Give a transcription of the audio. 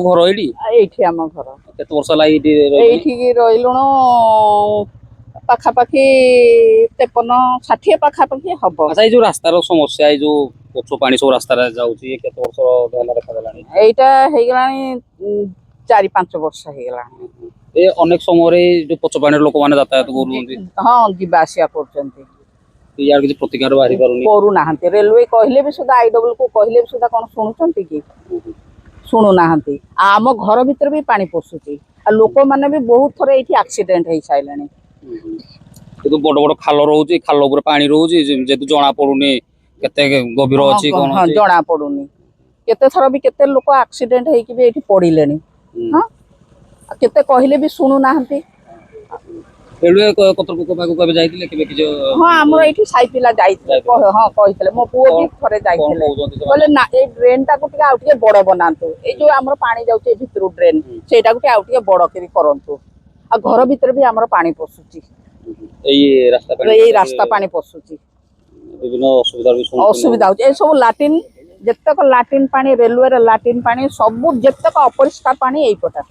घर एडी एठी आम घर केते वर्ष ला एडी एठी रहिलुण पाखापाखि 53-60 पाखापाखि हम। अच्छा ये जो रास्तार समस्या ये जो पछ पानी सब रास्ता जाउची केते वर्ष होला देखा गलानी एटा हे गलानी 4-5 वर्ष हे गलानी ए अनेक समय रे जो पछ पानी लोक माने यातायात करूंती हां जीवा आसिया करचंती यार किसी प्रतिकार बाहरी पारुनी करू नाहंती रेलवे कहले भी सुधा आईडब्ल्यू को कहले भी सुधा कोन सुनुचंती की सुनु नाहंती आम घर भीतर भी पानी पसुची आ लोक माने भी बहुत थरे एठी एक्सीडेंट हे साइलानी तो बड़ बड़ खाल रहउची खाल ऊपर पानी रहउची जेतु जणा पडुनी केते गभीर अछि कोन हां जणा पडुनी केते थर भी केते लोक एक्सीडेंट हे कि भी एठी पडिलेनी हां केते कहले भी सुनु नाहंती रेलवे कतरपुर पाखु कबे जाइतिले केबे कि हां हमर एठी साइपिला जाइतिले हां कहितले मो पुओ भी थरे जाइतिले बोले ना ए ड्रेन टा को टिके आउटिके बड़ बनांतु ए जो हमर पानी जाउचे भितरु ड्रेन सेटा को टिके आउटिके बड़ करी करंतु आ घर भीतर भी हमर पानी पसुची ए रास्ता पानी पसुची विभिन्न असुविधा ए सब लाटिन जेतक लाटिन पानी रेलवे रे लाटिन पानी सब जेतक अपरिष्कार पानी एई पटा